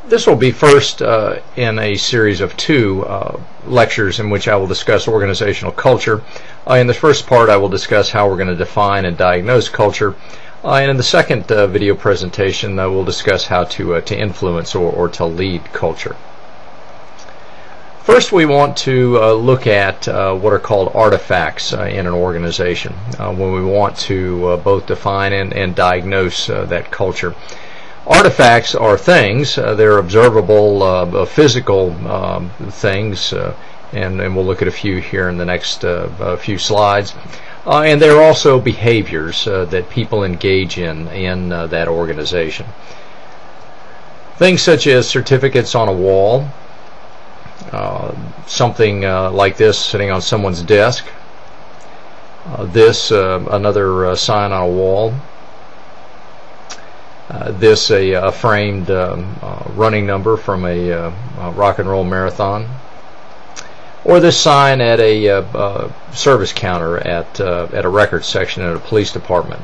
This will be first in a series of two lectures in which I will discuss organizational culture. In the first part, I will discuss how we're going to define and diagnose culture. And in the second video presentation, we'll discuss how to influence or to lead culture. First, we want to look at what are called artifacts in an organization when we want to both define and diagnose that culture. Artifacts are things, they're observable physical things, and we'll look at a few here in the next few slides. And they're also behaviors that people engage in that organization. Things such as certificates on a wall, something like this sitting on someone's desk, another sign on a wall, this a framed running number from a rock and roll marathon, or this sign at a service counter at a records section at a police department,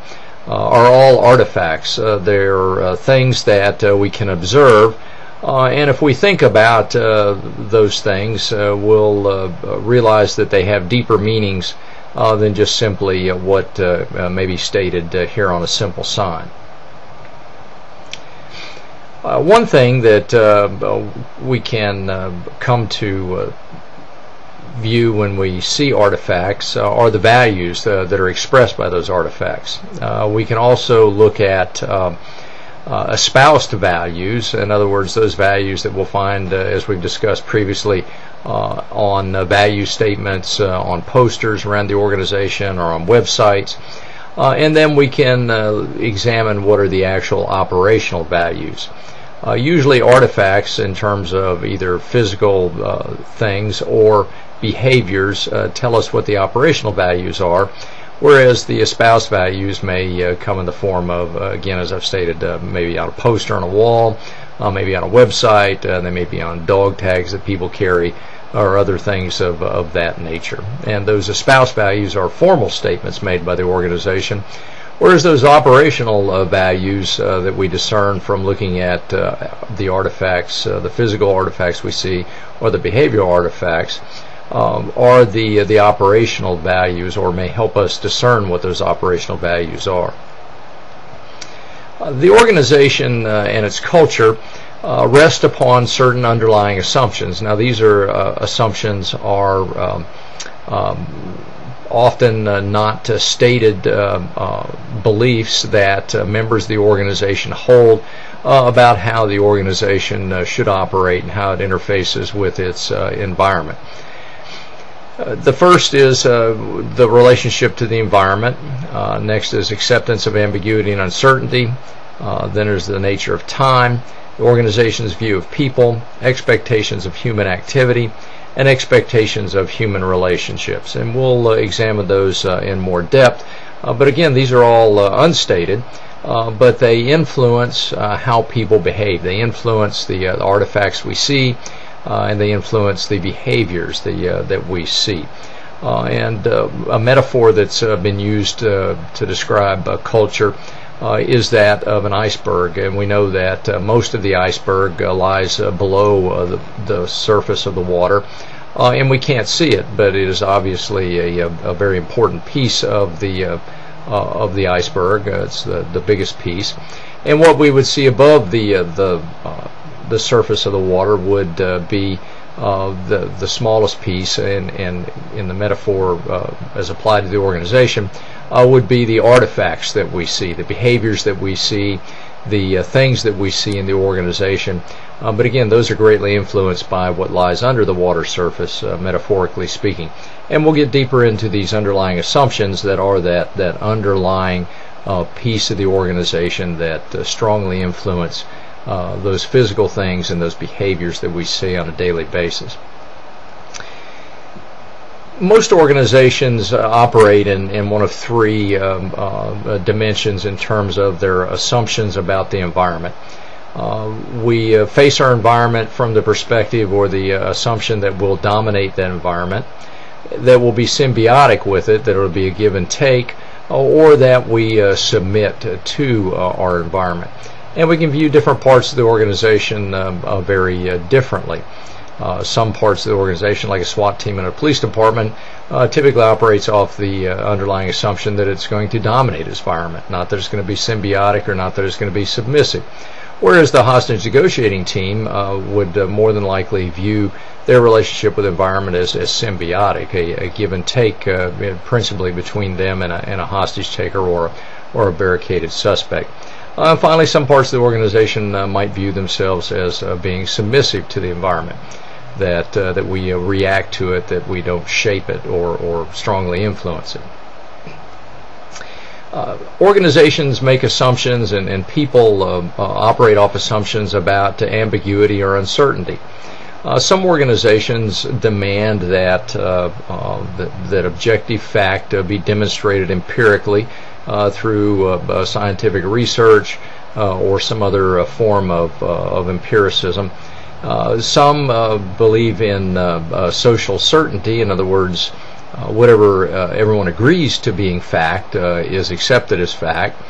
are all artifacts. They're things that we can observe, and if we think about those things, we'll realize that they have deeper meanings than just simply what may be stated here on a simple sign. One thing that we can come to view when we see artifacts are the values that are expressed by those artifacts. We can also look at espoused values, in other words, those values that we'll find, as we've discussed previously, on value statements, on posters around the organization or on websites. And then we can examine what are the actual operational values. Usually artifacts in terms of either physical things or behaviors tell us what the operational values are, whereas the espoused values may come in the form of, again, as I've stated, maybe on a poster on a wall, maybe on a website, they may be on dog tags that people carry, or other things of that nature. And those espoused values are formal statements made by the organization, whereas those operational values that we discern from looking at the artifacts, the physical artifacts we see, or the behavioral artifacts, are the operational values, or may help us discern what those operational values are. The organization and its culture rest upon certain underlying assumptions. Now, these are assumptions are often not stated beliefs that members of the organization hold about how the organization should operate and how it interfaces with its environment. The first is the relationship to the environment. Next is acceptance of ambiguity and uncertainty. Then there's the nature of time, the organization's view of people, expectations of human activity, and expectations of human relationships. And we'll examine those in more depth. But again, these are all unstated, but they influence how people behave. They influence the artifacts we see, and they influence the behaviors that we see. And a metaphor that's been used to describe culture is that of an iceberg, and we know that most of the iceberg lies below the surface of the water, and we can't see it, but it is obviously a very important piece of the iceberg. It's the biggest piece, and what we would see above the surface of the water would be the smallest piece, and in the metaphor as applied to the organization would be the artifacts that we see, the behaviors that we see, the things that we see in the organization. But again, those are greatly influenced by what lies under the water surface, metaphorically speaking. And we'll get deeper into these underlying assumptions that are that underlying piece of the organization that strongly influence those physical things and those behaviors that we see on a daily basis. Most organizations operate in one of three dimensions in terms of their assumptions about the environment. We face our environment from the perspective or the assumption that we'll dominate that environment, that will be symbiotic with it, that it will be a give and take, or that we submit to our environment. And we can view different parts of the organization very differently. Some parts of the organization, like a SWAT team in a police department, typically operates off the underlying assumption that it's going to dominate its environment, not that it's going to be symbiotic or not that it's going to be submissive. Whereas the hostage negotiating team would more than likely view their relationship with the environment as symbiotic, a give and take principally between them and a hostage taker or a barricaded suspect. Finally, some parts of the organization might view themselves as being submissive to the environment, that we react to it, that we don't shape it or strongly influence it. Organizations make assumptions and people operate off assumptions about ambiguity or uncertainty. Some organizations demand that objective fact be demonstrated empirically through scientific research or some other form of empiricism. Some believe in social certainty. In other words, whatever everyone agrees to being fact is accepted as fact.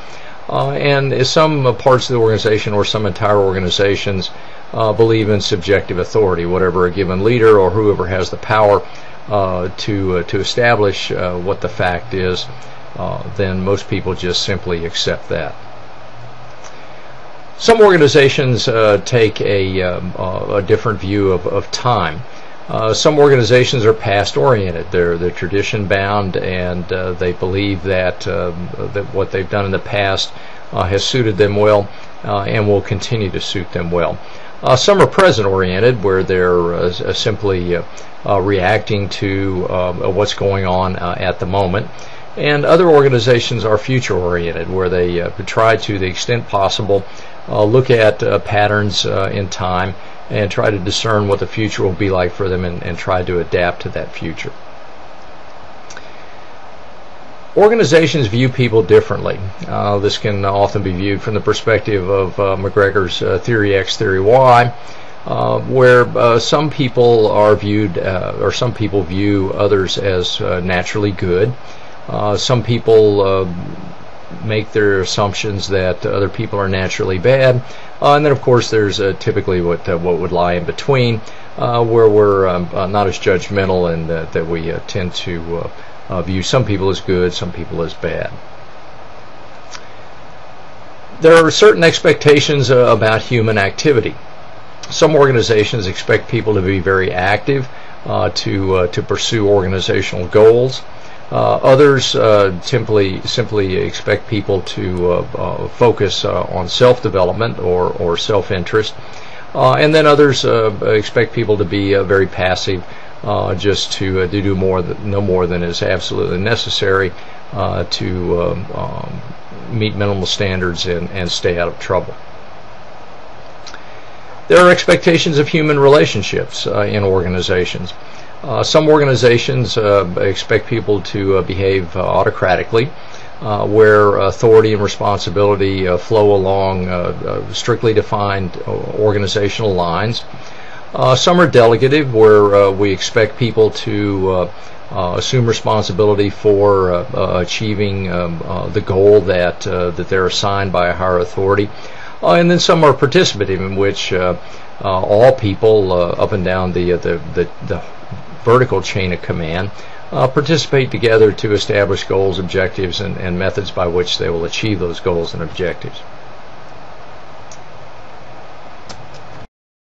And some parts of the organization or some entire organizations believe in subjective authority. Whatever a given leader or whoever has the power to establish what the fact is, then most people just simply accept that. Some organizations take a different view of time. Some organizations are past-oriented. They're tradition-bound, and they believe that what they've done in the past has suited them well and will continue to suit them well. Some are present-oriented, where they're simply reacting to what's going on at the moment. And other organizations are future-oriented, where they try to the extent possible look at patterns in time and try to discern what the future will be like for them and try to adapt to that future. Organizations view people differently. This can often be viewed from the perspective of McGregor's Theory X, Theory Y, where some people are viewed, or some people view others as naturally good. Some people make their assumptions that other people are naturally bad, and then of course there's typically what would lie in between, where we're not as judgmental and that we tend to view some people as good, some people as bad. There are certain expectations about human activity. Some organizations expect people to be very active, to pursue organizational goals. Others simply expect people to focus on self-development or self-interest. And then others expect people to be very passive, just to do no more than is absolutely necessary to meet minimal standards and stay out of trouble. There are expectations of human relationships in organizations. Some organizations expect people to behave autocratically, where authority and responsibility flow along strictly defined organizational lines. Some are delegative, where we expect people to assume responsibility for achieving the goal that they're assigned by a higher authority. And then some are participative, in which all people up and down the vertical chain of command participate together to establish goals, objectives, and methods by which they will achieve those goals and objectives.